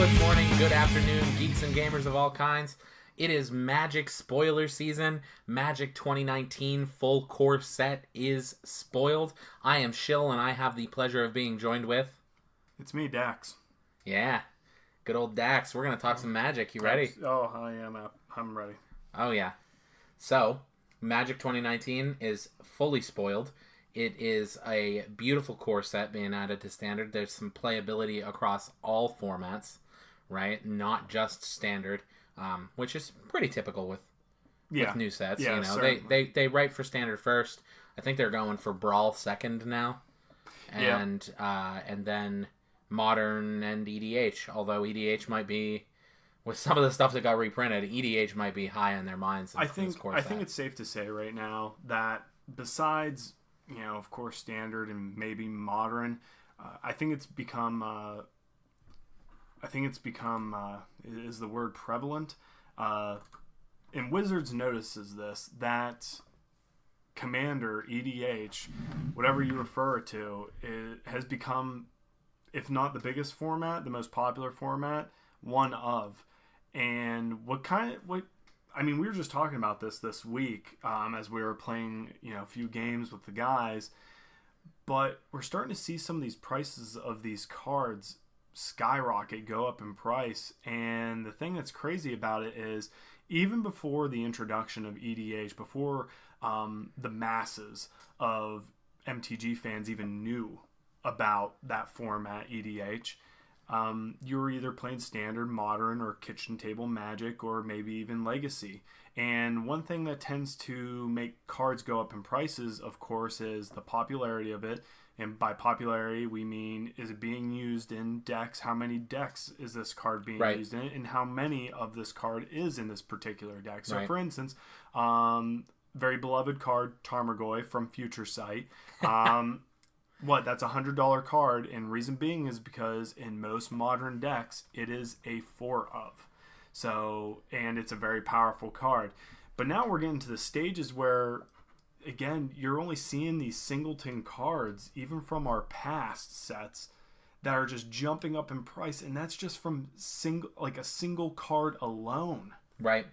Good morning, good afternoon, geeks and gamers of all kinds. It is Magic spoiler season. Magic 2019 full core set is spoiled. I am Shill, and I have the pleasure of being joined with... It's me, Dax. Yeah, good old Dax. We're going to talk some Magic. You ready? Oh, I am. I'm ready. Oh, yeah. So, Magic 2019 is fully spoiled. It is a beautiful core set being added to Standard. There's some playability across all formats, right? Not just Standard, which is pretty typical with new sets. Yeah, you know, they write for Standard first. I think they're going for Brawl second now, and then Modern and EDH. Although EDH might be, with some of the stuff that got reprinted, EDH might be high on their minds. I think it's safe to say right now that besides, you know, of course, Standard and maybe Modern, I think it's become is the word prevalent. And Wizards notices this, that Commander, EDH, whatever you refer it has become, if not the biggest format, the most popular format, one of. And we were just talking about this week as we were playing, a few games with the guys, but we're starting to see some of these prices of these cards skyrocket, go up in price. And the thing that's crazy about it is, even before the introduction of EDH, before the masses of MTG fans even knew about that format, EDH, you were either playing Standard, Modern, or Kitchen Table Magic, or maybe even Legacy. And one thing that tends to make cards go up in prices, of course, is the popularity of it. And by popularity, we mean, is it being used in decks? How many decks is this card being used in? And how many of this card is in this particular deck? So, for instance, very beloved card, Tarmogoyf from Future Sight. That's a $100 card, and reason being is because in most modern decks, it is a 4 of. So, and it's a very powerful card. But now we're getting to the stages where, again, you're only seeing these singleton cards, even from our past sets, that are just jumping up in price, and that's just from a single card alone. Right.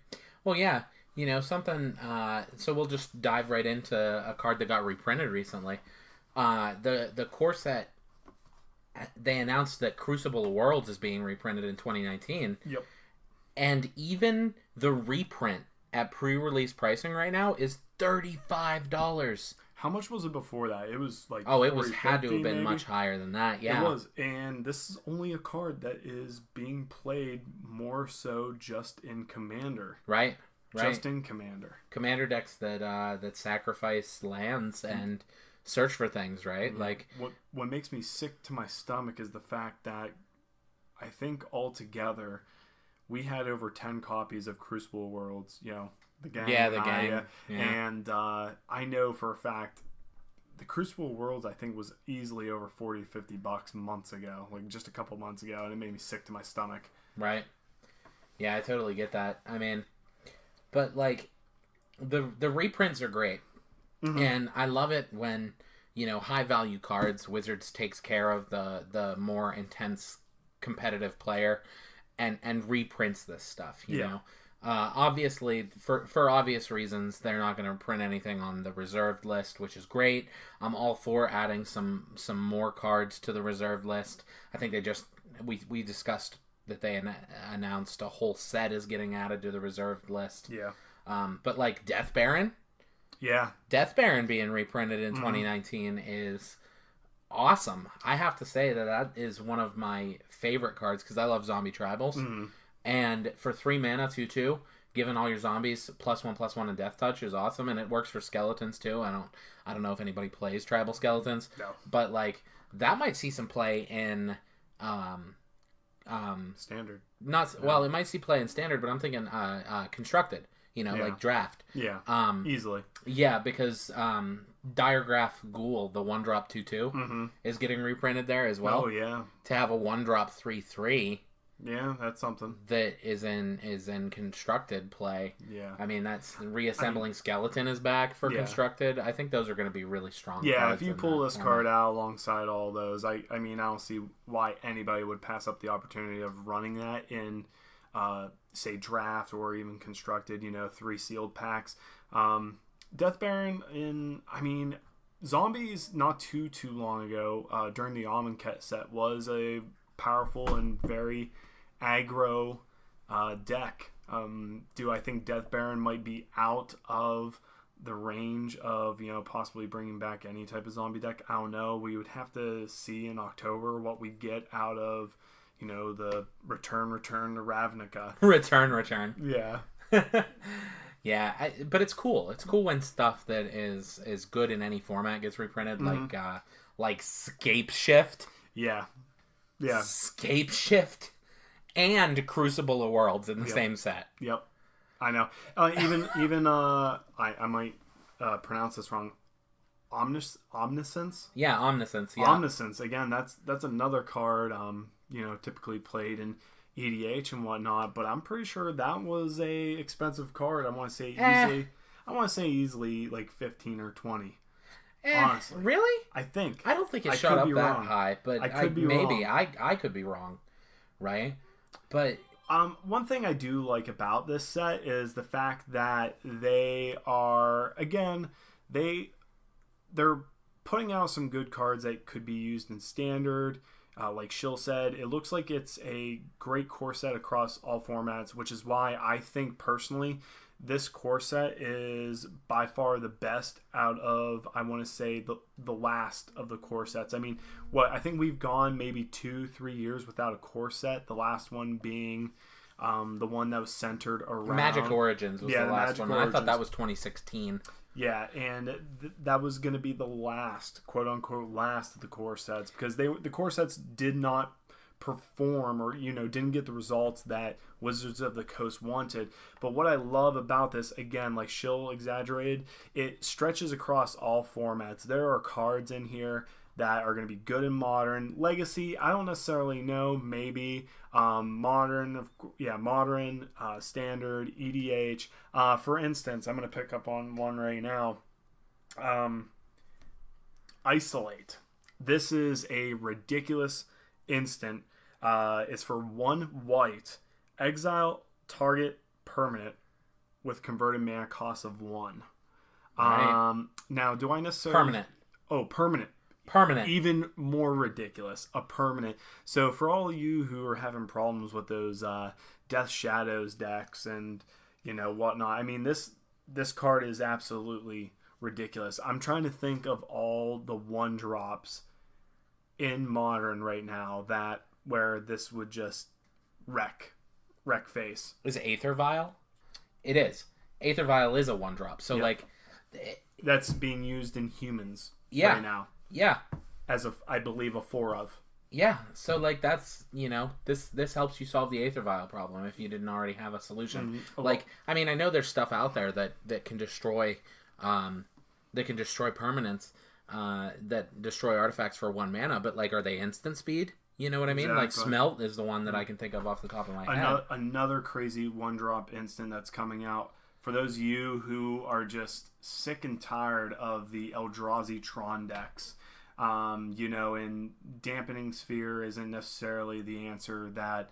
Well, yeah. Something. So we'll just dive right into a card that got reprinted recently. The core set, they announced that Crucible Worlds is being reprinted in 2019. Yep. And even the reprint at pre-release pricing right now is $35. How much was it before that? It was like had to have been maybe much higher than that. Yeah, it was. And this is only a card that is being played more so just in Commander. Right. Just in Commander. Commander decks that sacrifice lands and search for things, right? Mm-hmm. Like what makes me sick to my stomach is the fact that I think altogether we had over 10 copies of Crucible Worlds, the gang. Yeah, the gang. Yeah. And I know for a fact the Crucible Worlds, I think, was easily over $40 to $50 months ago, like just a couple months ago, and it made me sick to my stomach. Right. Yeah, I totally get that. I mean, but like the reprints are great. Mm-hmm. And I love it when, high value cards, Wizards takes care of the more intense competitive player and reprints this stuff, you know. Obviously, for obvious reasons, they're not going to print anything on the reserved list, which is great. I'm all for adding some more cards to the reserved list. I think we discussed that they announced a whole set is getting added to the reserved list. Yeah. But like Death Baron. Yeah. Death Baron being reprinted in 2019 is awesome. I have to say that is one of my favorite cards because I love zombie tribals. Mm-hmm. And for 3 mana, 2/2, giving all your zombies +1/+1 and death touch is awesome, and it works for skeletons too. I don't know if anybody plays tribal skeletons. No. But like that might see some play in Standard. Well, it might see play in Standard, but I'm thinking constructed. Like draft. Yeah. Easily. Yeah, because Diregraph Ghoul, the 1-drop 2/2, is getting reprinted there as well. Oh yeah. To have a 1-drop 3/3 Yeah, that's something. that is in constructed play. Yeah. I mean, that's reassembling skeleton is back for constructed. I think those are going to be really strong. Yeah, cards if you in pull that this format. card out alongside all those, I mean, I don't see why anybody would pass up the opportunity of running that in, say, draft or even constructed. 3 sealed packs. Death Baron Zombies not too long ago during the Amonkhet set was a powerful and very aggro deck. Do I think Death Baron might be out of the range of possibly bringing back any type of zombie deck? I don't know. We would have to see in October what we get out of the return to Ravnica. Return. Yeah. Yeah, but it's cool. It's cool when stuff that is good in any format gets reprinted, like Scape Shift. Yeah. Scape Shift and Crucible of Worlds in the same set. Yep. I know. Even I might pronounce this wrong. Omniscience? Yeah, Omniscience. Yeah. Omniscience. Again, that's another card typically played in EDH and whatnot, but I'm pretty sure that was a expensive card. I want to say easily like 15 or 20. Honestly. Really? I think. I don't think it shot up that wrong. high, but I could be maybe wrong. I could be wrong, right? But one thing I do like about this set is the fact that they are, again, they're putting out some good cards that could be used in standard. Like Shill said, it looks like it's a great core set across all formats, which is why I think personally this core set is by far the best out of, I want to say, the last of the core sets. I mean, I think we've gone maybe 2-3 years without a core set, the last one being the one that was centered around Magic Origins was the last Magic one. Origins. I thought that was 2016. Yeah, and that was going to be the last, quote unquote, last of the core sets, because the core sets did not perform or didn't get the results that Wizards of the Coast wanted. But what I love about this, again, like Shill exaggerated, it stretches across all formats. There are cards in here that are going to be good in Modern. Legacy, I don't necessarily know. Maybe Modern, Standard, EDH. For instance, I'm going to pick up on one right now. Isolate. This is a ridiculous instant. It's for 1 white. Exile target permanent with converted mana cost of 1. Right. Now, do I necessarily... Permanent. Oh, permanent. Permanent. Even more ridiculous. A permanent. So for all of you who are having problems with those Death Shadows decks and whatnot, I mean, this card is absolutely ridiculous. I'm trying to think of all the 1-drops in Modern right now where this would just wreck face. Is it Aether Vial? It is. Aether Vial is a 1-drop. So Yep. That's being used in humans right now. Yeah. As I believe a 4 of. Yeah. So that's this helps you solve the Aether Vial problem if you didn't already have a solution. Mm-hmm. I mean, I know there's stuff out there that can destroy permanents, that destroy artifacts for 1 mana, but are they instant speed? You know what I mean? Exactly. Like Smelt is the one that I can think of off the top of my head. Another crazy 1-drop instant that's coming out. For those of you who are just sick and tired of the Eldrazi Tron decks, and Dampening Sphere isn't necessarily the answer that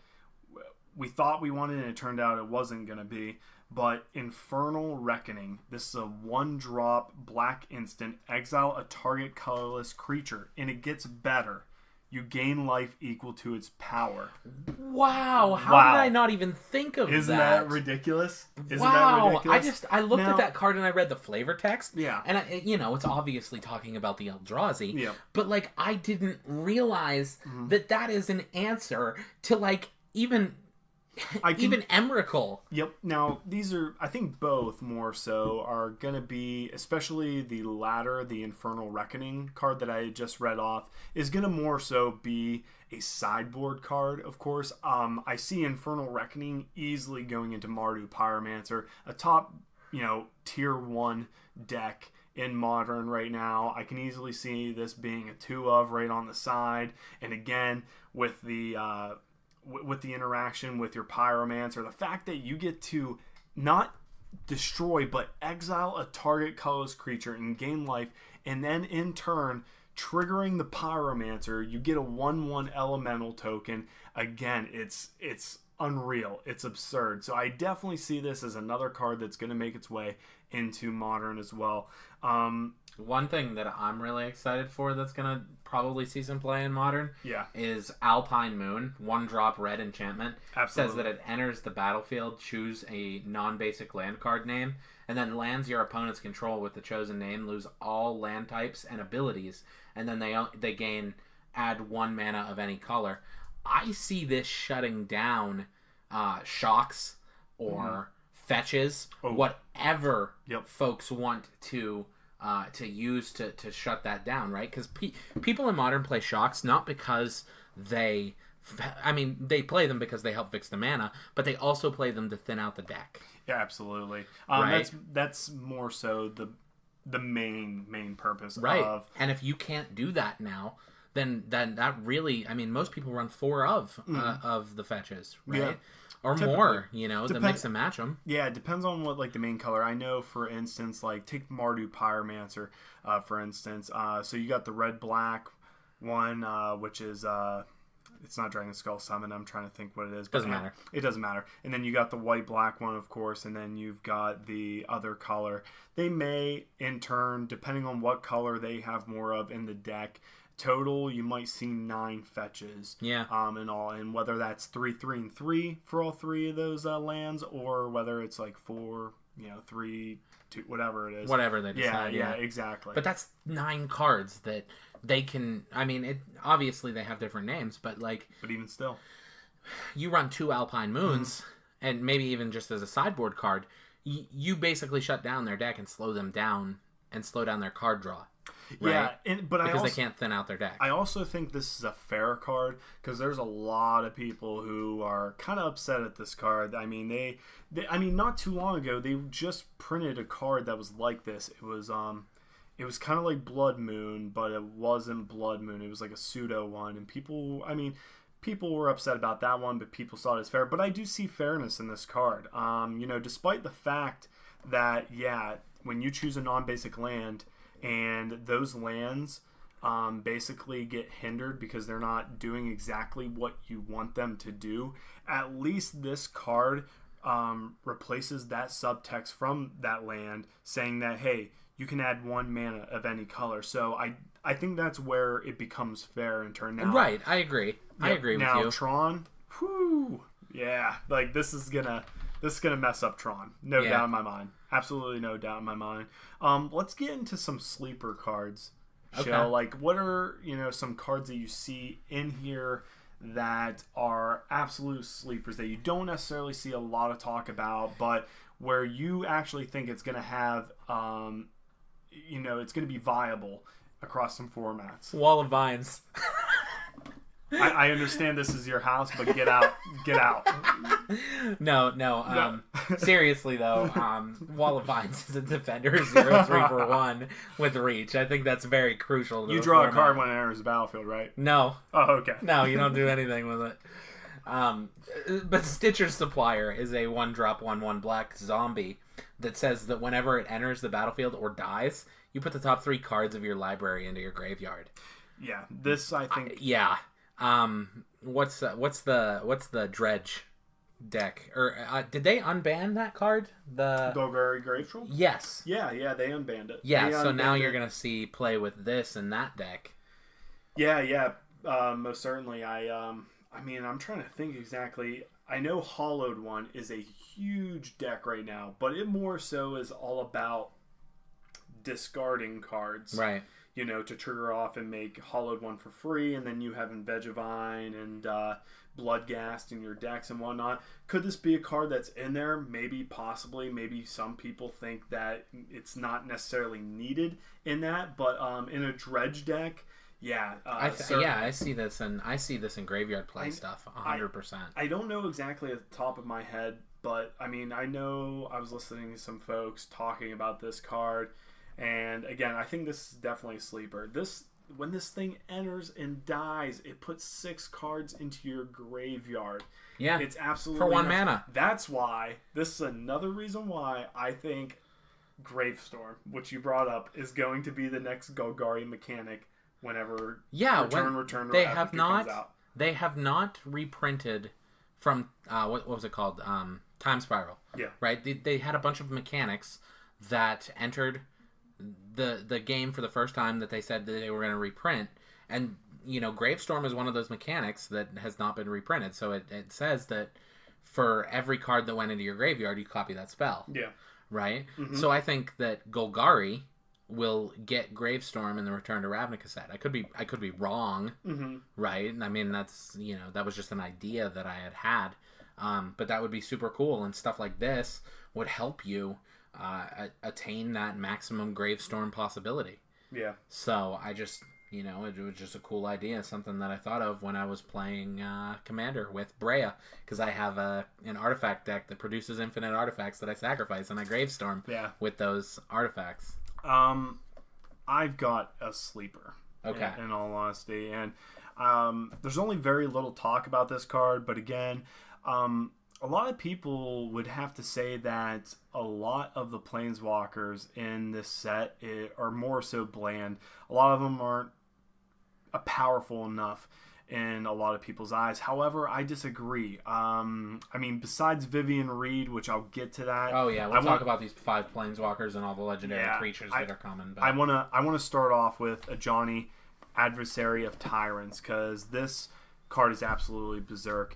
we thought we wanted, and it turned out it wasn't going to be. But Infernal Reckoning, this is a 1-drop black instant, exile a target colorless creature, and it gets better. You gain life equal to its power. Wow! How did I not even think of that? Isn't that ridiculous? Wow! I looked at that card and I read the flavor text. Yeah. And it's obviously talking about the Eldrazi. Yeah. But I didn't realize that is an answer to even Emrakul. Yep. Now, these are, I think both more so, are going to be, especially the latter, the Infernal Reckoning card that I just read off, is going to more so be a sideboard card, of course. I see Infernal Reckoning easily going into Mardu Pyromancer, a top, tier 1 deck in Modern right now. I can easily see this being a 2 of right on the side. And again, with the with the interaction with your Pyromancer, the fact that you get to not destroy but exile a target colorless creature and gain life, and then in turn triggering the Pyromancer, you get a 1/1 elemental token. Again, it's unreal. It's absurd. So I definitely see this as another card that's going to make its way into Modern as well. One thing that I'm really excited for that's going to probably see some play in Modern is Alpine Moon, 1-drop red enchantment. Absolutely. Says that it enters the battlefield, choose a non-basic land card name, and then lands your opponent's control with the chosen name, lose all land types and abilities, and then they gain add 1 mana of any color. I see this shutting down shocks or fetches, whatever folks want to use to shut that down, right? Because people in Modern play shocks not because they play them because they help fix the mana, but they also play them to thin out the deck. Yeah, absolutely. Right? That's more so the main purpose of. And if you can't do that now, then that really, most people run 4 of the fetches, right? Yeah. Or typically, more, to mix and match them. Yeah, it depends on what, the main color. I know, for instance, take Mardu Pyromancer, for instance. So you got the red-black one, which is, it's not Dragon Skull Summon. I'm trying to think what it is. Doesn't matter. It doesn't matter. And then you got the white-black one, of course, and then you've got the other color. They may, in turn, depending on what color they have more of in the deck, total, you might see 9 fetches. Yeah. And all, and whether that's 3, 3, and 3 for all 3 of those lands, or whether it's 4, 3, 2, whatever it is. Whatever they decide. Yeah, exactly. But that's 9 cards that they can. Obviously they have different names, but But even still, you run 2 Alpine Moons, and maybe even just as a sideboard card, you basically shut down their deck and slow them down and slow down their card draw. Right? Yeah, because they can't thin out their deck. I also think this is a fair card because there's a lot of people who are kind of upset at this card. They not too long ago they just printed a card that was like this. It was kind of like Blood Moon, but it wasn't Blood Moon. It was like a pseudo one, and people were upset about that one, but people saw it as fair. But I do see fairness in this card. Despite the fact that when you choose a non-basic land, and those lands basically get hindered because they're not doing exactly what you want them to do, at least this card replaces that subtext from that land saying that, hey, you can add 1 mana of any color. So I think that's where it becomes fair in turn now. Right, I agree. I agree with you. Now, Tron, yeah, this is gonna mess up Tron. No doubt in my mind. Absolutely no doubt in my mind. Let's get into some sleeper cards. Shell, what are some cards that you see in here that are absolute sleepers that you don't necessarily see a lot of talk about, but where you actually think it's going to have, it's going to be viable across some formats? Wall of Vines. I understand this is your house, but get out. No. Seriously though, Wall of Vines is a defender 0/3 for 1 with reach. I think that's very crucial. To you draw a card when it enters the battlefield, right? No. Oh, okay. No, you don't do anything with it. But Stitcher's Supplier is a 1-drop 1/1 black zombie that says that whenever it enters the battlefield or dies, you put the top 3 cards of your library into your graveyard. Yeah, this I think. What's the Dredge deck? Or did they unban that card? The Golgari Gravetroll? Yes. Yeah, they unbanned it. Yeah, so now you're gonna see play with this and that deck. Yeah, most certainly. I'm trying to think exactly. I know Hollowed One is a huge deck right now, but it more so is all about discarding cards. Right. To trigger off and make Hollowed One for free, and then you have Vegevine and Bloodghast in your decks and whatnot. Could this be a card that's in there? Maybe, possibly. Maybe some people think that it's not necessarily needed in that, but in a Dredge deck, I see this, and I see this in graveyard play stuff 100%. I don't know exactly at the top of my head, but I know I was listening to some folks talking about this card. And again, I think this is definitely a sleeper. This when this thing enters and dies, it puts 6 cards into your graveyard. Yeah. It's absolutely for 1 mana. That's why, this is another reason why I think Gravestorm, which you brought up, is going to be the next Golgari mechanic whenever Return they to have Ravnica not comes out. they have not reprinted from what was it called, Time Spiral. Yeah. Right. They had a bunch of mechanics that entered the game for the first time that they said that they were going to reprint, and Gravestorm is one of those mechanics that has not been reprinted. So it says that for every card that went into your graveyard, you copy that spell. Yeah. Right? Mm-hmm. So I think that Golgari will get Gravestorm in the Return to Ravnica set. I could be wrong, mm-hmm. right? I mean, that's that was just an idea that I had, but that would be super cool, and stuff like this would help you attain that maximum Gravestorm possibility. Yeah. So I just it was just a cool idea, something that I thought of when I was playing Commander with Breya, because I have an artifact deck that produces infinite artifacts that I sacrifice, and I Gravestorm with those artifacts. I've got a sleeper. Okay. In all honesty, and there's only very little talk about this card, but again, a lot of people would have to say that a lot of the Planeswalkers in this set are more so bland. A lot of them aren't powerful enough in a lot of people's eyes. However, I disagree. I mean, besides Vivian Reed, which I'll get to that. Oh yeah, we'll talk about these 5 Planeswalkers and all the legendary creatures that are common. But I wanna start off with Ajani, Adversary of Tyrants, because this card is absolutely berserk.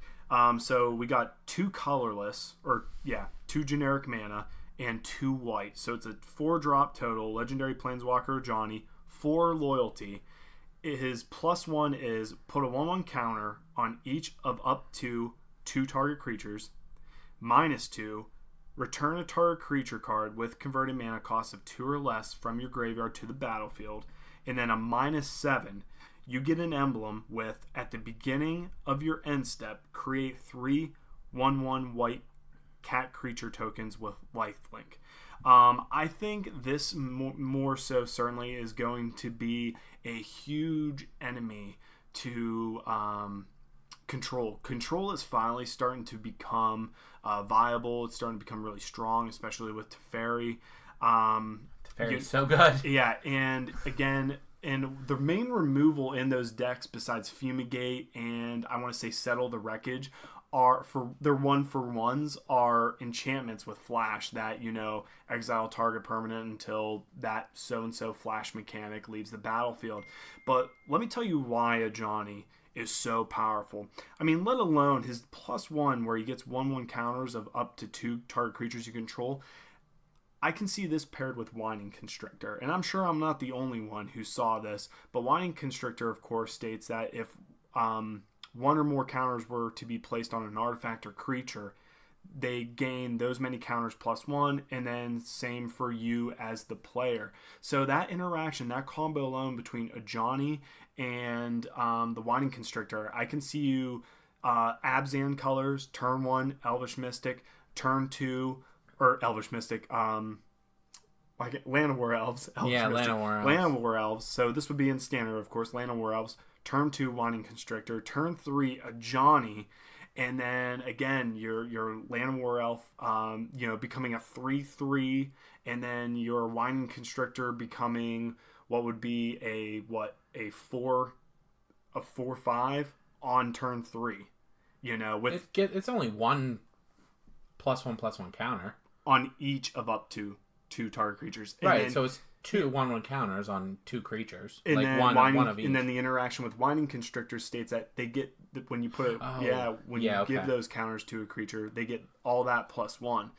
So we got 2 colorless, 2 generic mana and 2 white. So it's a 4-drop total. Legendary Planeswalker Ajani, 4 loyalty. His +1 is put a 1/1 counter on each of up to 2 target creatures. -2, return a target creature card with converted mana cost of 2 or less from your graveyard to the battlefield. And then a -7, you get an emblem with, at the beginning of your end step, create 3 1/1 white cat creature tokens with lifelink. I think this more so certainly is going to be a huge enemy to Control. Control is finally starting to become viable. It's starting to become really strong, especially with Teferi. Teferi's so good. Yeah, and again, the main removal in those decks, besides Fumigate and I want to say Settle the Wreckage, are for their 1/1s are enchantments with flash that exile target permanent until that so-and-so flash mechanic leaves the battlefield. But let me tell you why Ajani is so powerful. I mean, let alone his +1 where he gets 1/1 counters of up to 2 target creatures you control. I can see this paired with Whining Constrictor, and I'm sure I'm not the only one who saw this, but Whining Constrictor, of course, states that if 1 or more counters were to be placed on an artifact or creature, they gain those many counters +1, and then same for you as the player. So that interaction, that combo alone between Ajani and the Whining Constrictor, I can see you Abzan colors, turn 1, Elvish Mystic, turn 2, or Elvish Mystic, Land of War Elves. Land of War Elves. Land of War Elves. So this would be in standard, of course, Land of War Elves. Turn 2, Whining Constrictor. Turn 3, Ajani. And then, again, your Land of War Elf, becoming a 3/3. And then your Whining Constrictor becoming what would be a 4/5 on turn 3. It's only 1 +1/+1 counter. On each of up to 2 target creatures. And right, so it's 2 1/1 counters on 2 creatures. And like then one of each. And then the interaction with Whining Constrictor states that they get, when you put give those counters to a creature, they get all that +1.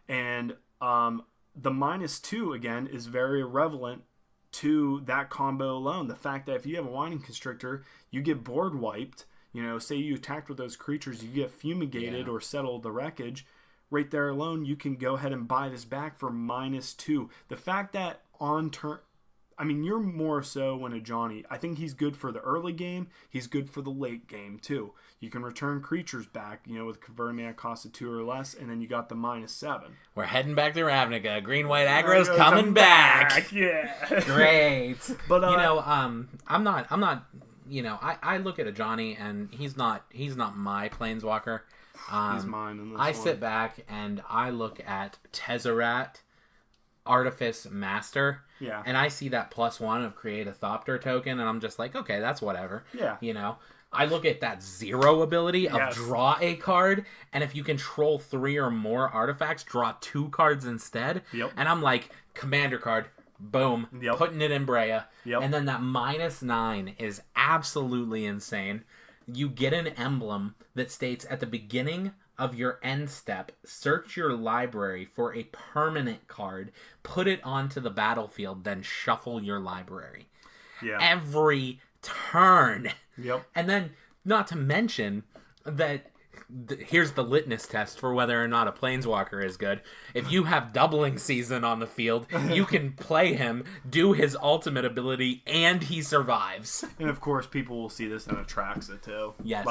And the -2, again, is very relevant to that combo alone. The fact that if you have a Whining Constrictor, you get board wiped. Say you attacked with those creatures, you get fumigated or Settle the Wreckage. Right there alone, you can go ahead and buy this back for -2. The fact that on turn, I mean, you're more so when a Johnny. I think he's good for the early game. He's good for the late game, too. You can return creatures back, with converting mana cost of 2 or less, and then you got the -7. We're heading back to Ravnica. Green-white aggro's coming back. Yeah. Great. But, I'm not, I look at a Johnny, and he's not my Planeswalker. He's mine in this I one. sit back, and I look at Tezzeret, Artifice Master, and I see that +1 of create a Thopter token, and I'm just like, okay, that's whatever. Yeah. I look at that 0 ability of draw a card, and if you control 3 or more artifacts, draw 2 cards instead. Yep. And I'm like, commander card, boom, putting it in Breya. Yep. And then that -9 is absolutely insane. You get an emblem that states at the beginning of your end step, search your library for a permanent card, put it onto the battlefield, then shuffle your library. Yeah. Every turn. Yep. And then, not to mention that here's the litmus test for whether or not a Planeswalker is good. If you have Doubling Season on the field, you can play him, do his ultimate ability, and he survives. And of course, people will see this in Atraxa too. Yes.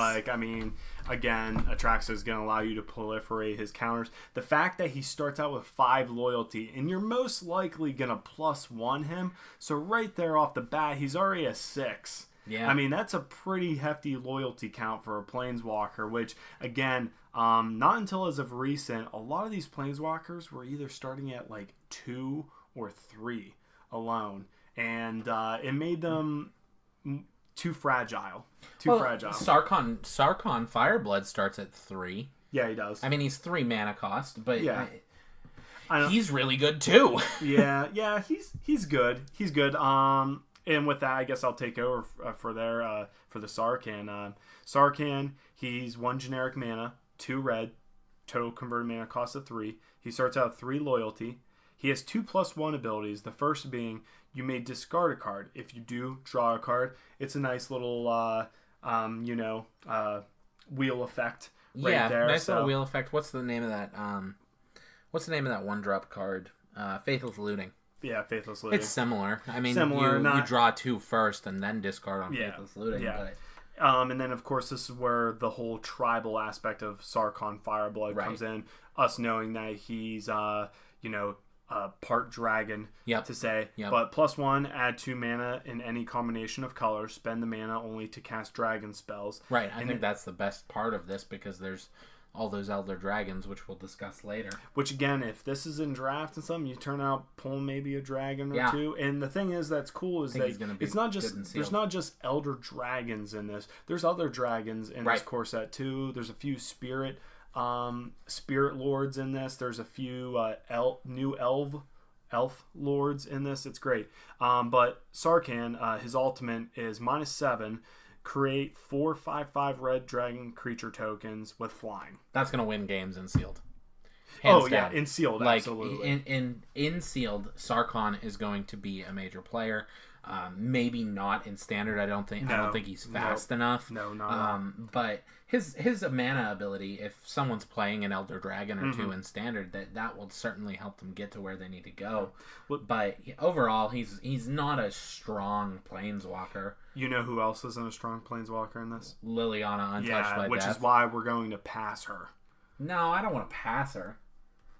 Again, Atraxa is going to allow you to proliferate his counters. The fact that he starts out with 5 loyalty, and you're most likely going to +1 him. So right there off the bat, he's already a 6. Yeah. I mean, that's a pretty hefty loyalty count for a Planeswalker, which, again, not until as of recent, a lot of these Planeswalkers were either starting at 2 or 3 alone. And it made them too fragile. Fragile. Sarkhan Fireblood starts at 3. Yeah, he does. I mean, he's 3 mana cost, but he's really good too. yeah, he's good. He's good. And with that, I guess I'll take over for the Sarkhan. Sarkhan, he's 1 generic mana, 2 red, total converted mana cost of 3. He starts out 3 loyalty. He has 2 +1 abilities. The first being you may discard a card. If you do, draw a card. It's a nice little wheel effect right there. Nice little wheel effect. What's the name of that? What's the name of that 1-drop card? Faithless Looting. Yeah, Faithless Looting. It's similar. I mean, Similar, you draw 2 first and then discard on Faithless Looting. Yeah. But... and then, of course, this is where the whole tribal aspect of Sarkhan Fireblood comes in. Us knowing that he's, part dragon, to say. Yep. But +1, add 2 mana in any combination of colors. Spend the mana only to cast dragon spells. Right. I think that's the best part of this because there's all those Elder Dragons, which we'll discuss later. Which, again, if this is in draft and something, you turn out pulling maybe a dragon or 2. And the thing is that's cool is that it's not just there's not just Elder Dragons in this. There's other dragons in this core set too. There's a few spirit lords in this. There's a few new elf lords in this. It's great. But Sarkhan, his ultimate is -7. Create 4 5/5 red dragon creature tokens with flying. That's gonna win games in sealed. Hands down. In sealed, absolutely. In sealed, Sarkhan is going to be a major player. Maybe not in standard. I don't think he's fast enough. No, not but his mana ability, if someone's playing an Elder Dragon or 2 in standard, that will certainly help them get to where they need to go. But overall, he's not a strong Planeswalker. You know who else isn't a strong Planeswalker in this? Liliana, Untouched by which Death. is why we're going to pass her. No, I don't want to pass her.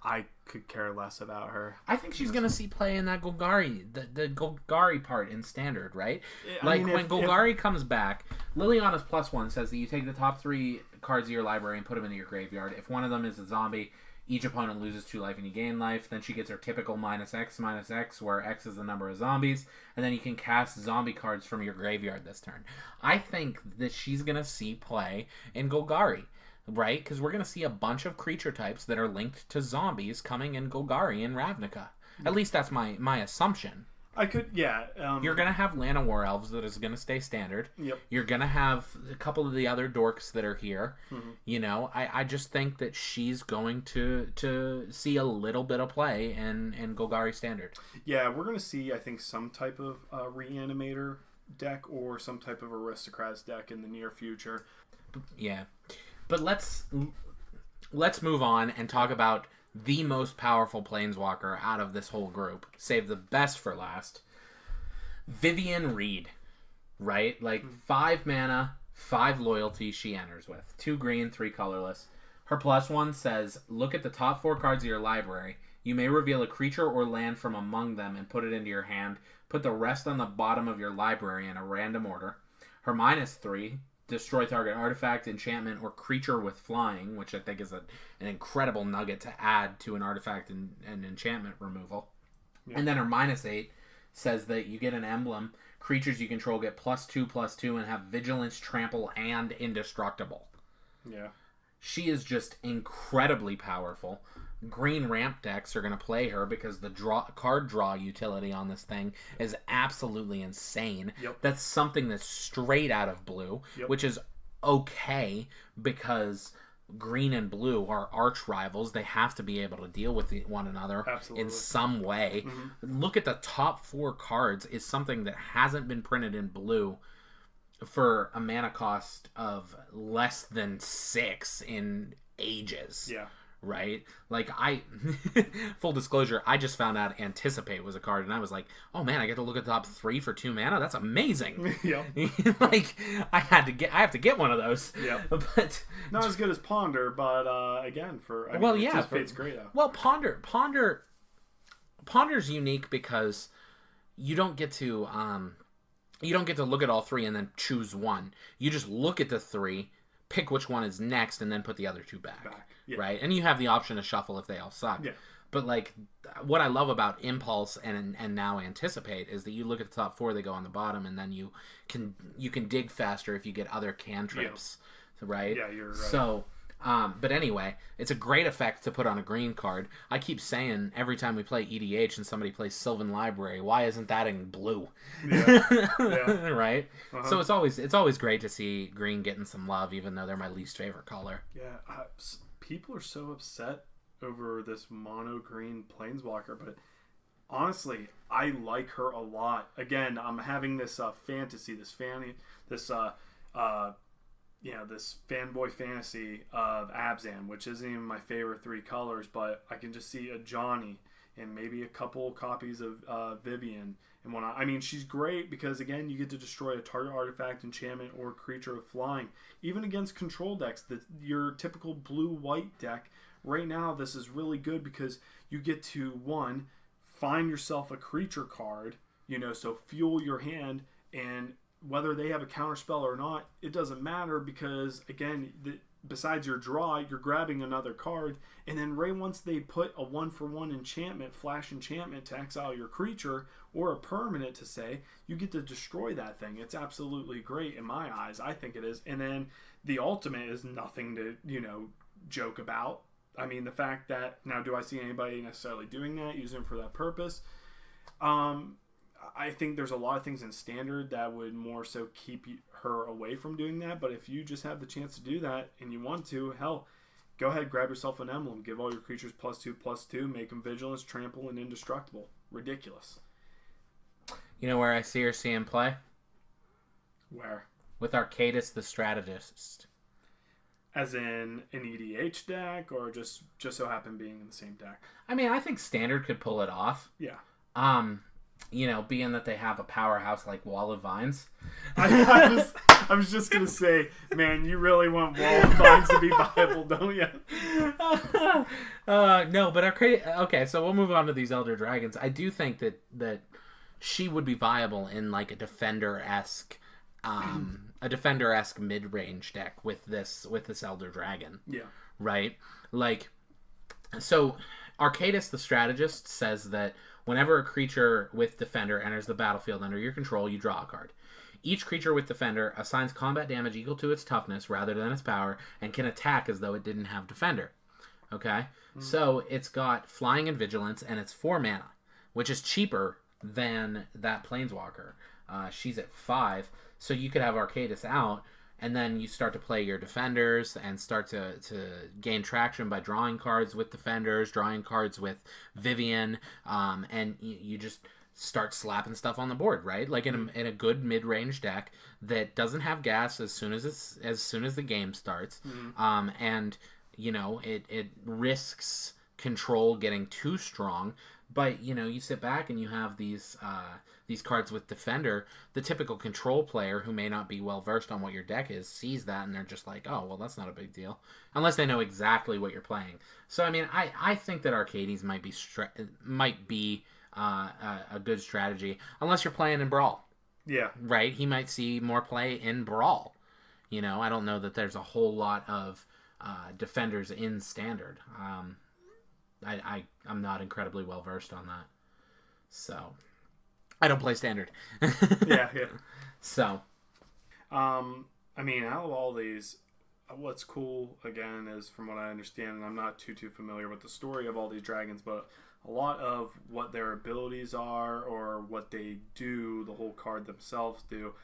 I could care less about her. I think she's going to see play in that Golgari, the Golgari part in Standard, right? When Golgari comes back, Liliana's +1 says that you take the top 3 cards of your library and put them into your graveyard. If one of them is a zombie, each opponent loses 2 life and you gain life. Then she gets her typical -X, where X is the number of zombies. And then you can cast zombie cards from your graveyard this turn. I think that she's going to see play in Golgari. Right? Because we're going to see a bunch of creature types that are linked to zombies coming in Golgari and Ravnica. At least that's my assumption. You're going to have Lana War Elves that is going to stay standard. Yep. You're going to have a couple of the other dorks that are here. Mm-hmm. I just think that she's going to see a little bit of play in Golgari standard. Yeah, we're going to see, I think, some type of Reanimator deck or some type of Aristocrats deck in the near future. Yeah. But let's move on and talk about the most powerful Planeswalker out of this whole group. Save the best for last. Vivian Reed, right? Like 5 mana, 5 loyalty she enters with. 2 green, 3 colorless. Her +1 says, look at the top 4 cards of your library. You may reveal a creature or land from among them and put it into your hand. Put the rest on the bottom of your library in a random order. Her -3, destroy target artifact, enchantment, or creature with flying, which I think is an incredible nugget to add to an artifact and enchantment removal. Yeah. And then her -8 says that you get an emblem. Creatures you control get +2/+2 and have vigilance, trample, and indestructible. Yeah. She is just incredibly powerful. Green ramp decks are going to play her because the card draw utility on this thing is absolutely insane. Yep. That's something that's straight out of blue, which is okay because green and blue are arch rivals. They have to be able to deal with one another in some way. Mm-hmm. Look at the top 4 cards is something that hasn't been printed in blue for a mana cost of less than 6 in ages. Yeah. Right? Like, full disclosure, I just found out Anticipate was a card, and I was like, oh man, I get to look at the top 3 for 2 mana? That's amazing. Yeah. Like, I have to get one of those. Yeah. But not as good as Ponder, but again, Anticipate's great though. Well, Ponder's unique because you don't get to look at all 3 and then choose one. You just look at the 3, pick which one is next, and then put the other 2 back. Yeah. Right? And you have the option to shuffle if they all suck. Yeah. But like, what I love about Impulse and now Anticipate is that you look at the top 4, they go on the bottom, and then you can dig faster if you get other cantrips. Yeah. Right? Yeah, you're right. So, but anyway, it's a great effect to put on a green card. I keep saying every time we play EDH and somebody plays Sylvan Library, why isn't that in blue? Yeah. Yeah. Right? Uh-huh. So it's always great to see green getting some love, even though they're my least favorite color. Yeah, people are so upset over this mono green planeswalker, but honestly, I like her a lot. Again, I'm having this fantasy, this fanboy fantasy of Abzan, which isn't even my favorite 3 colors, but I can just see a Johnny and maybe a couple copies of Vivian and whatnot. I mean, she's great because, again, you get to destroy a target artifact, enchantment, or creature with flying. Even against control decks, your typical blue-white deck, right now this is really good because you get to, 1, find yourself a creature card, so fuel your hand, and whether they have a counterspell or not, it doesn't matter because, again, besides your draw, you're grabbing another card, and then right once they put a 1-for-1 enchantment, flash enchantment to exile your creature, or a permanent to say, you get to destroy that thing. It's absolutely great in my eyes. I think it is. And then the ultimate is nothing to, joke about. I mean, the fact that, now do I see anybody necessarily doing that, using it for that purpose? I think there's a lot of things in Standard that would more so keep her away from doing that, but if you just have the chance to do that and you want to, hell, go ahead, grab yourself an emblem, give all your creatures +2/+2, make them vigilance, trample, and indestructible. Ridiculous. You know where I see her seeing play? Where? With Arcadis the Strategist. As in an EDH deck, or just so happen being in the same deck? I mean, I think Standard could pull it off. Yeah. Being that they have a powerhouse like Wall of Vines. I was just going to say, man, you really want Wall of Vines to be viable, don't you? No, but okay, so we'll move on to these Elder Dragons. I do think that she would be viable in like a Defender-esque mid-range deck with this Elder Dragon. Yeah. Right? Like, so Arcadis the Strategist says that whenever a creature with Defender enters the battlefield under your control, you draw a card. Each creature with Defender assigns combat damage equal to its toughness rather than its power and can attack as though it didn't have Defender. Okay? Mm-hmm. So it's got Flying and Vigilance, and it's 4 mana, which is cheaper than that Planeswalker. She's at 5, so you could have Arcadis out, and then you start to play your Defenders and start to gain traction by drawing cards with Defenders, drawing cards with Vivian, and you just start slapping stuff on the board, right? Like in a good mid-range deck that doesn't have gas as soon as the game starts, and it risks control getting too strong. But you sit back and you have these cards with Defender. The typical control player who may not be well versed on what your deck is sees that and they're just like, oh well, that's not a big deal, unless they know exactly what you're playing. So I mean, I think that Arcades might be a good strategy, unless you're playing in Brawl. Yeah. Right. He might see more play in Brawl. I don't know that there's a whole lot of Defenders in Standard. I'm not incredibly well versed on that, so I don't play Standard. yeah. So, I mean, out of all these, what's cool again is, from what I understand, and I'm not too familiar with the story of all these dragons, but a lot of what their abilities are or what they do, the whole card themselves do,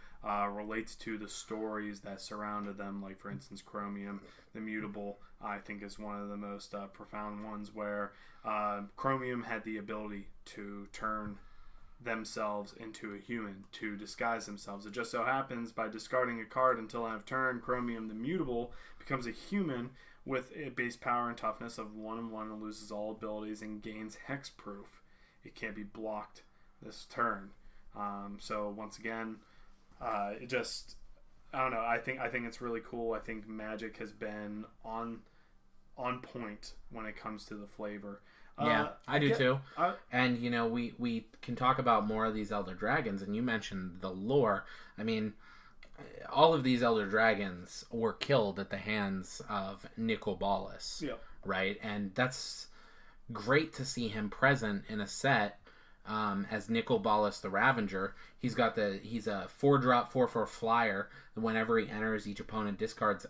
relates to the stories that surrounded them. Like, for instance, Chromium, the Mutable, I think is one of the most profound ones, where Chromium had the ability to turn themselves into a human, to disguise themselves. It just so happens, by discarding a card until end of turn, Chromium the Mutable becomes a human with a base power and toughness of 1/1 and loses all abilities and gains hexproof. It can't be blocked this turn. So once again, it just, I don't know. I think it's really cool. I think Magic has been on point when it comes to the flavor. Yeah, I do too. And we can talk about more of these Elder Dragons, and you mentioned the lore. I mean, all of these Elder Dragons were killed at the hands of Nicol Bolas. Yeah. Right? And that's great to see him present in a set as Nicol Bolas the Ravager. He's a 4-drop 4/4 flyer. Whenever he enters, each opponent discards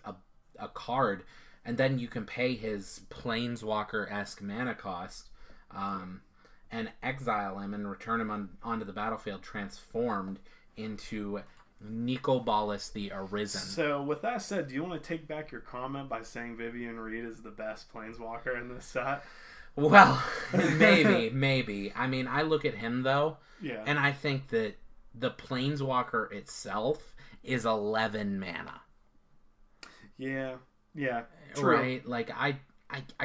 a card, and then you can pay his Planeswalker-esque mana cost and exile him and return him onto the battlefield transformed into Nicol Bolas the Arisen. So, with that said, do you want to take back your comment by saying Vivian Reed is the best Planeswalker in this set? Well, maybe. I mean, I look at him, though, and I think that the Planeswalker itself is 11 mana. Yeah, true. Right? Like, I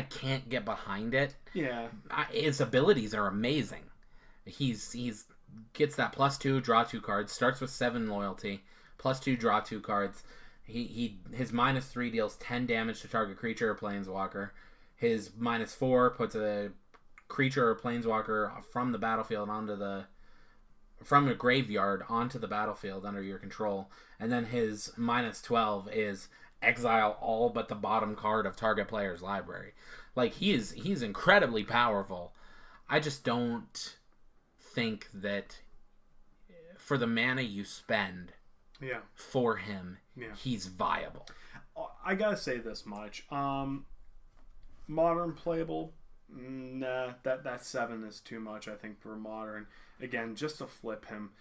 can't get behind it. Yeah. His abilities are amazing. He's gets that +2, draw 2 cards, starts with 7 loyalty, +2, draw 2 cards. His -3 deals 10 damage to target creature or planeswalker. His -4 puts a creature or planeswalker from the battlefield from a graveyard onto the battlefield under your control. And then his -12 is exile all but the bottom card of target player's library. Like, he's incredibly powerful. I just don't think that for the mana you spend for him, he's viable. I gotta say this much. Modern playable, nah, that 7 is too much, I think, for modern. Again, just to flip him.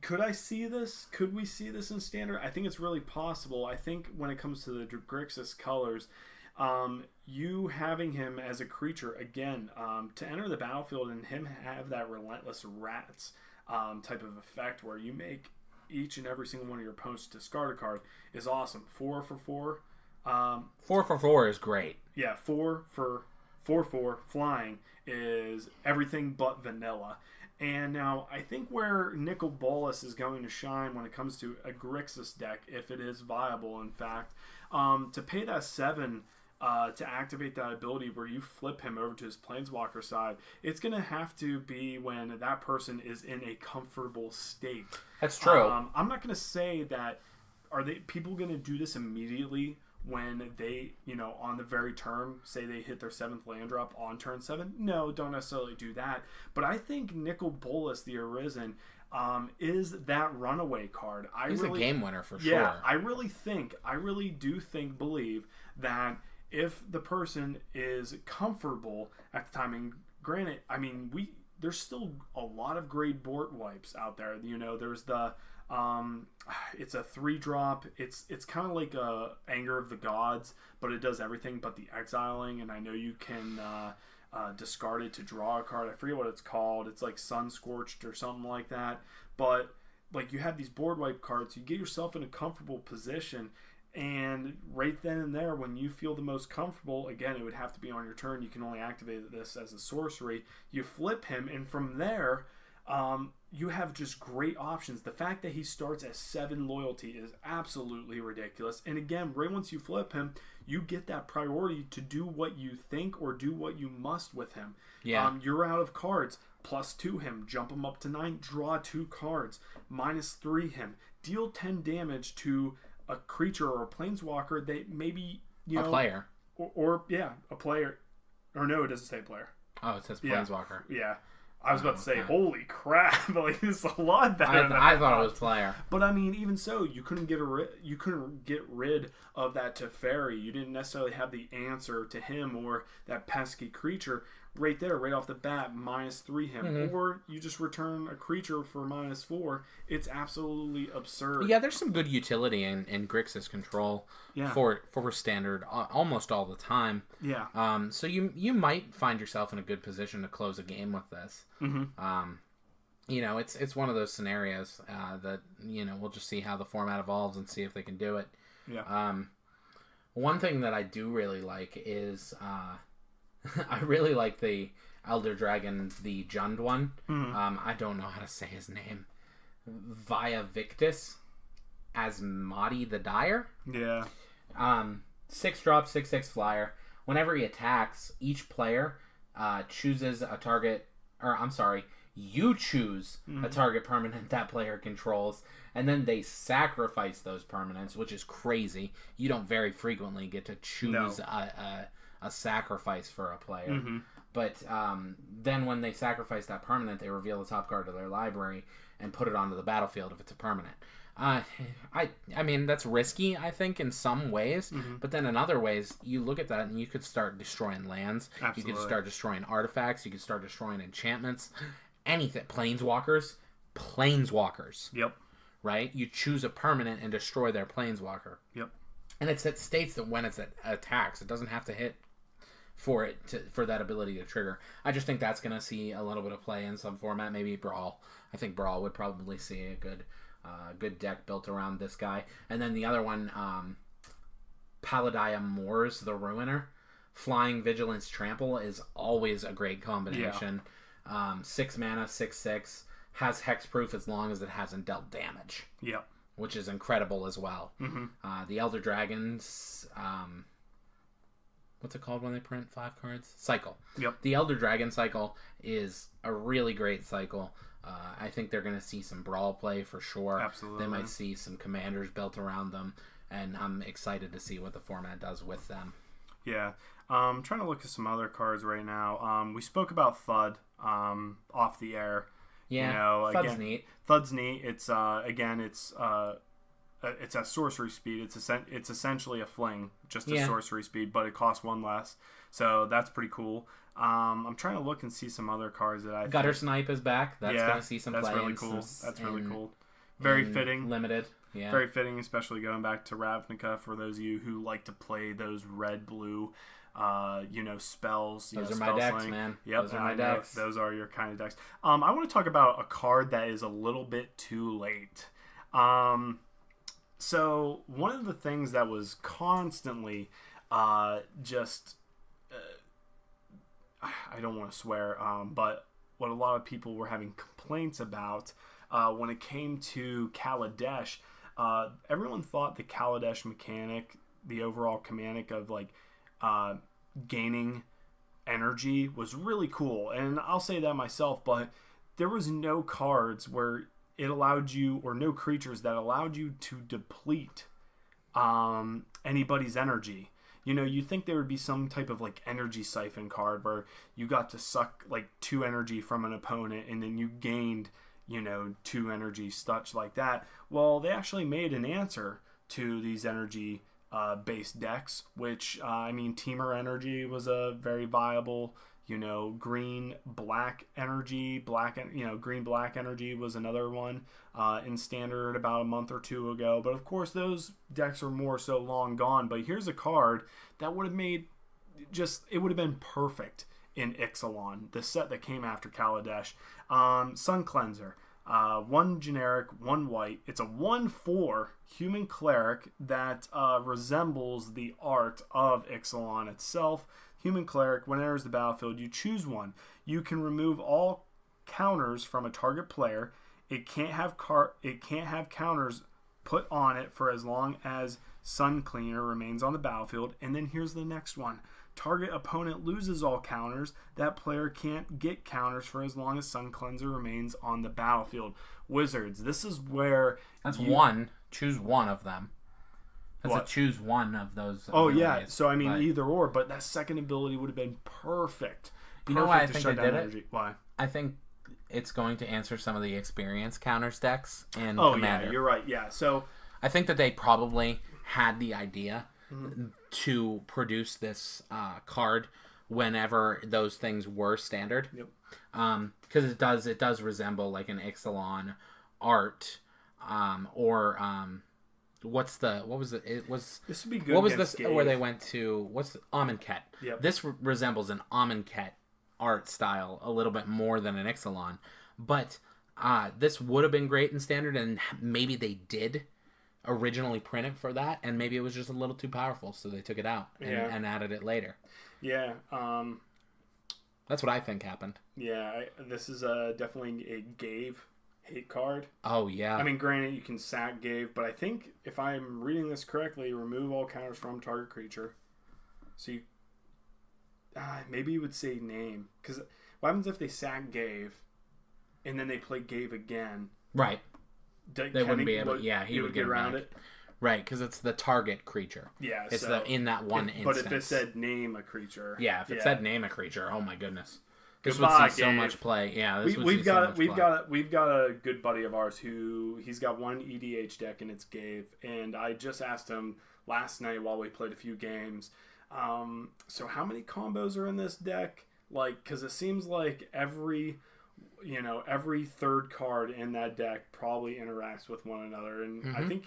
Could I see this? Could we see this in Standard? I think it's really possible. I think when it comes to the Grixis colors, you having him as a creature, again, to enter the battlefield and him have that Relentless Rats type of effect where you make each and every single one of your opponents discard a card is awesome. 4 for 4. 4 for 4 is great. Yeah, 4 for 4/4 flying is everything but vanilla. And now I think where Nicol Bolas is going to shine when it comes to a Grixis deck, if it is viable, in fact, to pay that 7 to activate that ability where you flip him over to his Planeswalker side, it's going to have to be when that person is in a comfortable state. That's true. I'm not going to say that, are people going to do this immediately when they, on the very turn, say they hit their 7th land drop on turn 7? No, don't necessarily do that. But I think Nicol Bolas the Arisen is that runaway card. He's a game winner for sure. Yeah, I really believe that if the person is comfortable at the time, and granted, I mean, there's still a lot of great board wipes out there. There's the it's a 3-drop. It's kind of like a Anger of the Gods, but it does everything but the exiling. And I know you can discard it to draw a card. I forget what it's called. It's like Sun Scorched or something like that. But like, you have these board wipe cards. You get yourself in a comfortable position, And right then and there, when you feel the most comfortable, again, it would have to be on your turn. You can only activate this as a sorcery. You flip him, and from there, you have just great options. The fact that he starts at 7 loyalty is absolutely ridiculous. And again, right once you flip him, you get that priority to do what you think or do what you must with him. Yeah. You're out of cards. +2 him. Jump him up to 9. Draw 2 cards. -3 him. Deal 10 damage to a creature or a planeswalker that maybe, a player. Or a player. Or no, it doesn't say player. Oh, it says planeswalker. Yeah. I was about to say, holy crap! Like, it's a lot better. I thought it was player. But I mean, even so, you couldn't get rid of that Teferi. You didn't necessarily have the answer to him or that pesky creature right there, right off the bat. -3 him, or you just return a creature for -4. It's absolutely absurd. Yeah, there's some good utility in Grixis control for standard almost all the time. Yeah. So you might find yourself in a good position to close a game with this. It's one of those scenarios that we'll just see how the format evolves and see if they can do it. Yeah. One thing that I do really like is I really like the Elder Dragon, the Jund one. I don't know how to say his name. Via Victus Asmati the Dire. Yeah. 6-drop, 6/6 flyer. Whenever he attacks, each player chooses a target, or I'm sorry, you choose a target permanent that player controls, and then they sacrifice those permanents, which is crazy. You don't very frequently get to choose a sacrifice for a player. But then when they sacrifice that permanent, they reveal the top card of their library and put it onto the battlefield if it's a permanent. I mean, that's risky, I think, in some ways. But then in other ways, you look at that and you could start destroying lands. Absolutely. You could start destroying artifacts. You could start destroying enchantments. Anything. Planeswalkers. Yep. Right? You choose a permanent and destroy their planeswalker. Yep. And it states that when it's attacks, it doesn't have to hit for that ability to trigger. I just think that's going to see a little bit of play in some format. Maybe Brawl. I think Brawl would probably see a good deck built around this guy. And then the other one, Palladium Moors, the Ruiner. Flying Vigilance Trample is always a great combination. 6 mana, 6/6. Has hexproof as long as it hasn't dealt damage. Yep. Which is incredible as well. The Elder Dragons, what's it called when they print 5 cards? Cycle. Yep. The Elder Dragon cycle is a really great cycle. I think they're going to see some Brawl play for sure. Absolutely. They might see some commanders built around them, and I'm excited to see what the format does with them. Yeah. I'm trying to look at some other cards right now. We spoke about Thud off the air. Yeah, Thud's neat. Thud's neat. It's it's at sorcery speed. It's essentially a fling, just a sorcery speed, but it costs 1 less. So that's pretty cool. I'm trying to look and see some other cards that I Gutter Snipe is back. That's going to see some play. That's really cool. That's really cool. Very fitting. Limited. Yeah. Very fitting, especially going back to Ravnica for those of you who like to play those red-blue spells. Those are my decks, man. Yep, those are my decks. Those are your kind of decks. I want to talk about a card that is a little bit too late. So one of the things that was constantly I don't want to swear, but what a lot of people were having complaints about when it came to Kaladesh, everyone thought the Kaladesh mechanic, the overall mechanic of gaining energy was really cool. And I'll say that myself, but there was no cards where it allowed you, or no creatures that allowed you to deplete anybody's energy. You think there would be some type of energy siphon card where you got to suck 2 energy from an opponent and then you gained 2 energy, such like that. Well, they actually made an answer to these energy based decks, which Temur Energy was a very viable. Green black energy, green black energy was another one in standard about a month or 2 ago. But of course, those decks are more so long gone. But here's a card that would have it would have been perfect in Ixalan, the set that came after Kaladesh. Sun Cleanser. 1 generic, 1 white. It's a 1/4 human cleric that resembles the art of Ixalan itself. Human cleric, when it enters the battlefield, you choose one. You can remove all counters from a target player. It can't have counters put on it for as long as Sun Cleaner remains on the battlefield. And then here's the next one. Target opponent loses all counters. That player can't get counters for as long as Sun Cleanser remains on the battlefield. Wizards, this is where... That's one. Choose one of them. That's What? a choose one of those yeah. abilities. So, I mean, But either or. But that second ability would have been perfect. You know why I Perfect to think shut they down did it? energy. Why? I think it's going to answer some of the experience counters decks in Oh, Commander. yeah. You're right. Yeah. So... I think that they probably had the idea to produce this card whenever those things were standard. Yep. Because it does resemble like an Ixalan art, or what was it? It was This would be good. what was against this Gave. where they went to? What's Amonkhet? Yep. This resembles an Amonkhet art style a little bit more than an Ixalan, but this would have been great in standard, and maybe they did originally print it for that, and maybe it was just a little too powerful, so they took it out and added it later. Yeah. That's what I think happened. Yeah. This is definitely a Gave hate card. Oh yeah. I mean, granted, you can sack Gave, but I think if I'm reading this correctly, remove all counters from target creature. So you... maybe you would say name. Because what happens if they sack Gave, and then they play Gave again? Right. They wouldn't be able. He would get around back. it. Right, because it's the target creature. Yeah, It's so in that one instance. But if it said name a creature, if it said name a creature, oh my goodness, this Goodbye, would see so Dave. much play. Yeah, this we've got a good buddy of ours who he's got one EDH deck and it's Gave, and I just asked him last night while we played a few games. So how many combos are in this deck? Like, because it seems like every third card in that deck probably interacts with one another, and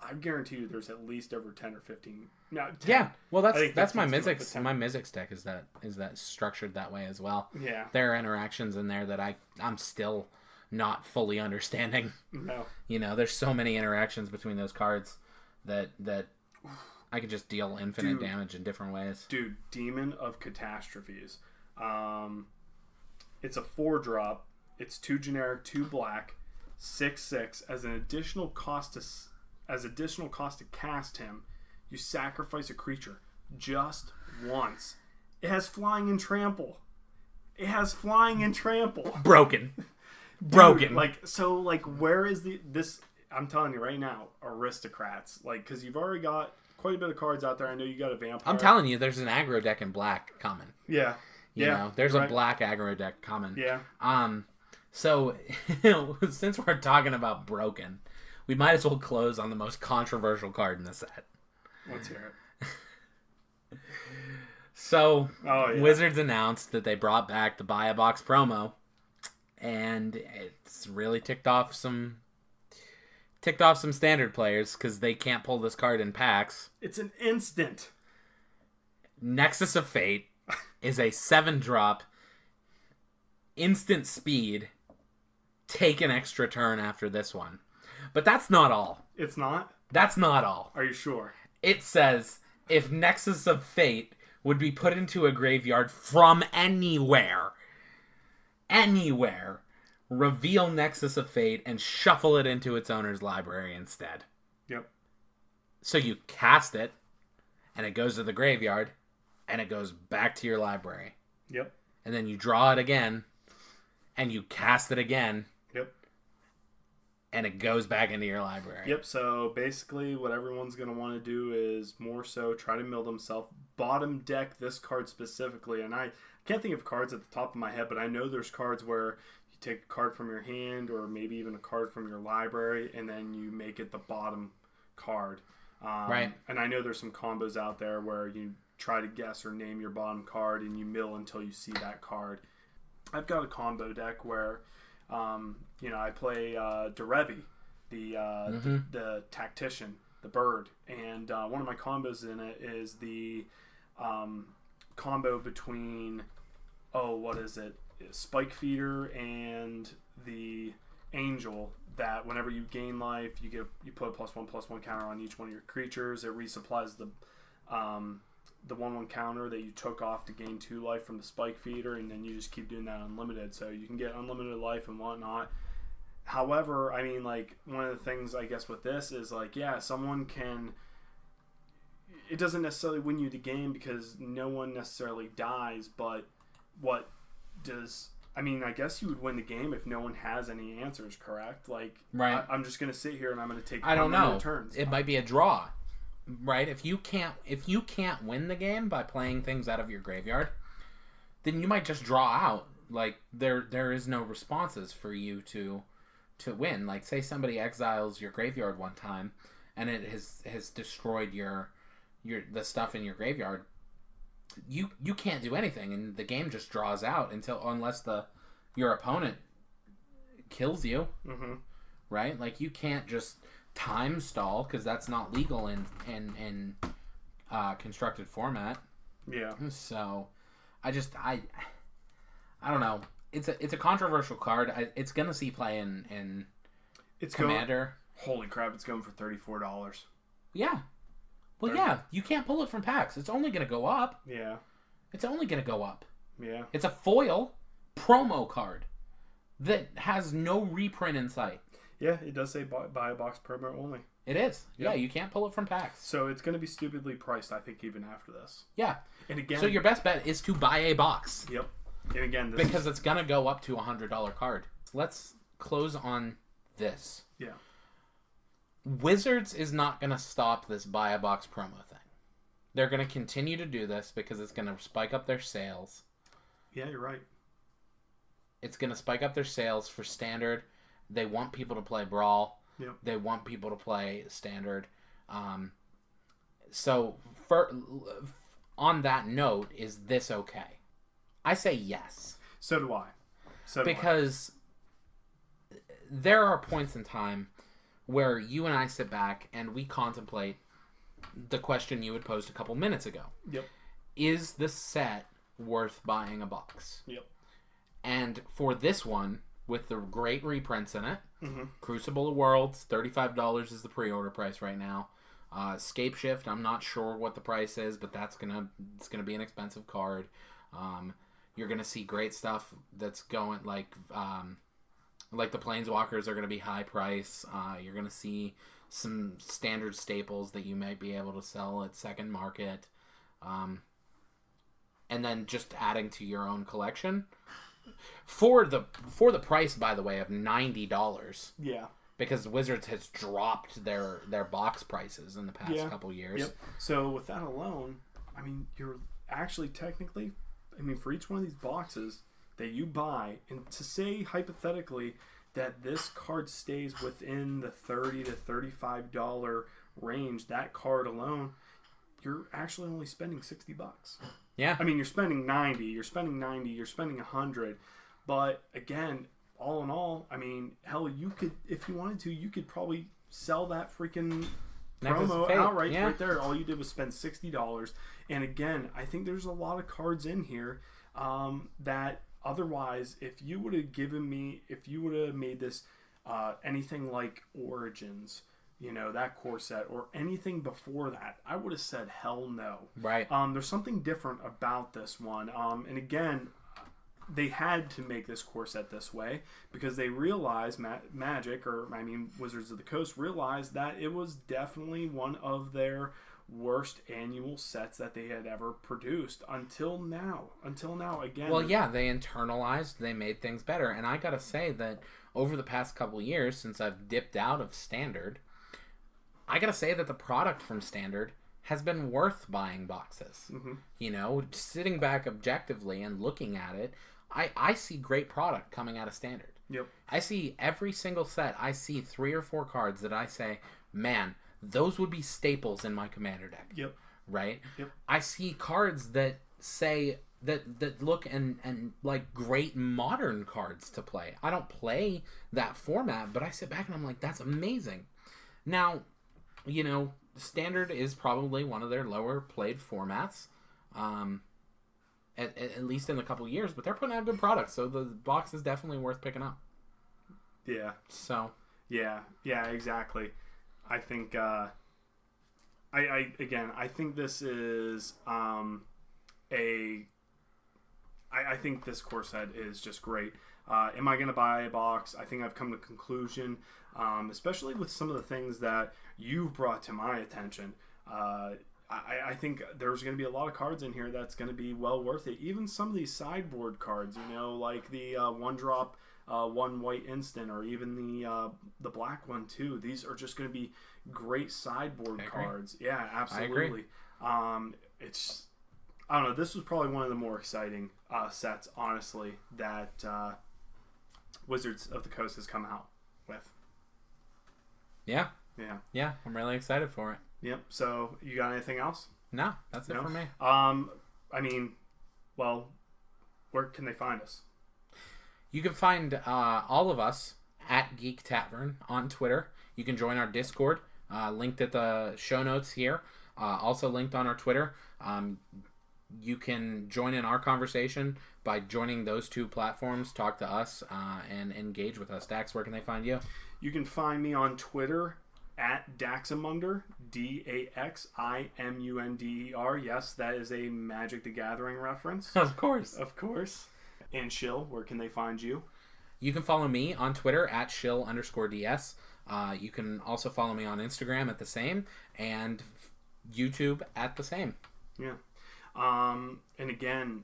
I guarantee you there's at least over 10 or 15. No, 10. Yeah, well, that's my 15's too much, Mizzix. but 10. My Mizzix deck is that structured that way as well. Yeah. There are interactions in there that I'm still not fully understanding. No. There's so many interactions between those cards that I could just deal infinite damage in different ways. Dude, Demon of Catastrophes. It's a 4-drop. It's 2 generic, 2 black, 6/6. As additional cost to cast him, you sacrifice a creature just once. It has flying and trample. Broken. Dude, where is this? I'm telling you right now, aristocrats. Because you've already got quite a bit of cards out there. I know you got a vampire. I'm telling you, there's an aggro deck in black coming. Yeah. There's a black aggro deck coming. Yeah. So, since we're talking about broken, we might as well close on the most controversial card in the set. Let's hear it. So, Wizards announced that they brought back the Buy a Box promo, and it's really ticked off some standard players because they can't pull this card in packs. It's an instant. Nexus of Fate is a 7-drop, instant speed, take an extra turn after this one. But that's not all. It's not? That's not all. Are you sure? It says, if Nexus of Fate would be put into a graveyard from anywhere, reveal Nexus of Fate and shuffle it into its owner's library instead. Yep. So you cast it, and it goes to the graveyard, and it goes back to your library. Yep. And then you draw it again, and you cast it again. Yep. And it goes back into your library. Yep, so basically what everyone's going to want to do is more so try to mill themselves. Bottom deck this card specifically, and I can't think of cards at the top of my head, but I know there's cards where you take a card from your hand or maybe even a card from your library, and then you make it the bottom card. Right. And I know there's some combos out there where you try to guess or name your bottom card, and you mill until you see that card. I've got a combo deck where, I play Derevi, the tactician, the bird, and one of my combos in it is the combo between, Spike Feeder and the Angel that whenever you gain life, you put a +1/+1 counter on each one of your creatures. It resupplies the 1/1 counter that you took off to gain 2 life from the Spike Feeder, and then you just keep doing that unlimited. So you can get unlimited life and whatnot. However, I mean, like, one of the things I guess with this is like, yeah, someone can. It doesn't necessarily win you the game because no one necessarily dies, but what does. I mean, I guess you would win the game if no one has any answers, correct? Like, right. I'm just going to sit here and I'm going to take. I don't know. Turns. It might be a draw, right? If you can't win the game by playing things out of your graveyard, then you might just draw out. Like there is no responses for you to win. Like, say somebody exiles your graveyard one time, and it has destroyed the stuff in your graveyard. You can't do anything, and the game just draws out unless your opponent kills you, right? Like, you can't just time stall because that's not legal in constructed format. Yeah. So, I don't know. It's a controversial card. It's gonna see play in Commander. Holy crap! It's going for $34. Yeah. Well, yeah, you can't pull it from packs. It's only going to go up. Yeah. It's only going to go up. Yeah. It's a foil promo card that has no reprint in sight. Yeah, it does say buy a box promo only. It is. Yep. Yeah, you can't pull it from packs. So it's going to be stupidly priced, I think, even after this. Yeah. And again... So your best bet is to buy a box. Yep. And again... Because it's going to go up to $100 card. Let's close on this. Yeah. Wizards is not going to stop this buy a box promo thing. They're going to continue to do this because it's going to spike up their sales. Yeah, you're right. It's going to spike up their sales for Standard. They want people to play Brawl. Yep. They want people to play Standard. So, on that note, is this okay? I say yes. So do I. Because there are points in time where you and I sit back and we contemplate the question you had posed a couple minutes ago. Yep. Is the set worth buying a box? Yep. And for this one, with the great reprints in it, Crucible of Worlds, $35 is the pre-order price right now. Scapeshift, I'm not sure what the price is, but it's gonna be an expensive card. You're gonna see great stuff that's going like the Planeswalkers are going to be high price. You're going to see some standard staples that you might be able to sell at second market. And then just adding to your own collection. For the price, by the way, of $90. Yeah. Because Wizards has dropped their box prices in the past couple years. Yep. So with that alone, I mean, you're actually technically, for each one of these boxes that you buy, and to say hypothetically that this card stays within the $30 to $35 range, that card alone, you're actually only spending $60. Yeah. You're spending $90, you're spending $100, but again, all in all, hell, you could, if you wanted to, you could probably sell that freaking promo outright right there. All you did was spend $60. And again, I think there's a lot of cards in here that otherwise, if you would have made this anything like Origins, that core set, or anything before that, I would have said hell no. Right. There's something different about this one. And again, they had to make this core set this way because they realized Wizards of the Coast realized that it was definitely one of their worst annual sets that they had ever produced until now again. Well, yeah, they internalized, they made things better, and I gotta say that over the past couple of years since I've dipped out of Standard, I gotta say that the product from Standard has been worth buying boxes. Sitting back objectively and looking at it, I see great product coming out of Standard. Yep. I see every single set, I see 3 or 4 cards that I say, man, those would be staples in my Commander deck. Yep. Right? Yep. I see cards that say that look and like great modern cards to play. I don't play that format, but I sit back and I'm like, that's amazing. Now, Standard is probably one of their lower played formats. At least in a couple years, but they're putting out good products, so the box is definitely worth picking up. Yeah. So. Yeah, exactly. I think I think this is I think this core set is just great. Am I going to buy a box? I think I've come to a conclusion, especially with some of the things that you've brought to my attention. I think there's going to be a lot of cards in here that's going to be well worth it. Even some of these sideboard cards, like the one drop, one white instant, or even the black one too. These are just going to be great sideboard cards. Yeah, absolutely. I don't know. This was probably one of the more exciting sets, honestly, that Wizards of the Coast has come out with. Yeah. I'm really excited for it. Yep. So, you got anything else? No, that's it for me. Where can they find us? You can find all of us at Geek Tavern on Twitter. You can join our Discord, linked at the show notes here. Also linked on our Twitter. You can join in our conversation by joining those two platforms, talk to us, and engage with us. Dax, where can they find you? You can find me on Twitter at Daximunder, Daximunder. Yes, that is a Magic the Gathering reference. Of course. And Shill, where can they find you? You can follow me on Twitter at Shill_DS. You can also follow me on Instagram at the same, and YouTube at the same. Yeah. And again,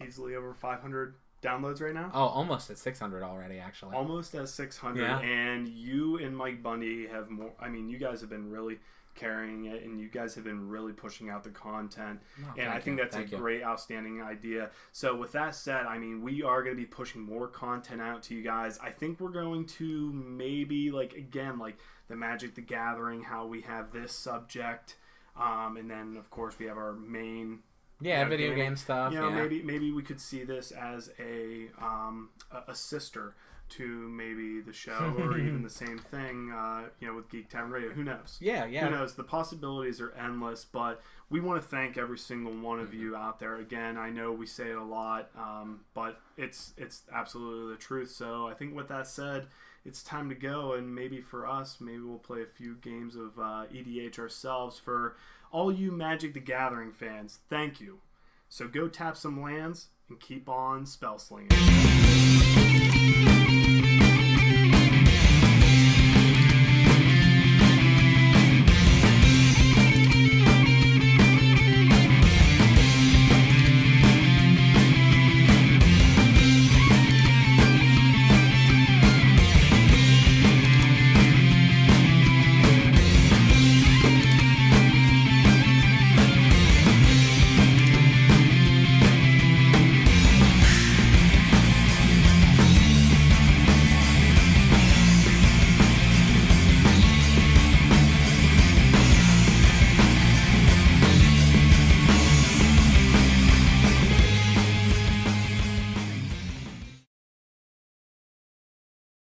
easily over 500 downloads right now? Oh, almost at 600 already, actually. Almost at 600. Yeah. And you and Mike Bundy have more. I mean, you guys have been really carrying it, and you guys have been really pushing out the content. And I think that's a great, outstanding idea. So with that said, I mean, we are going to be pushing more content out to you guys. I think we're going to maybe, the Magic the Gathering, how we have this subject. And then, of course, we have our main... video game stuff. Maybe we could see this as a sister to maybe the show, or even the same thing, with Geek Tavern Radio. Who knows? Yeah. Who knows? The possibilities are endless, but we want to thank every single one of you out there. Again, I know we say it a lot, but it's absolutely the truth. So I think with that said, it's time to go, and maybe for us, maybe we'll play a few games of EDH ourselves. For all you Magic the Gathering fans, thank you. So go tap some lands and keep on spell slinging.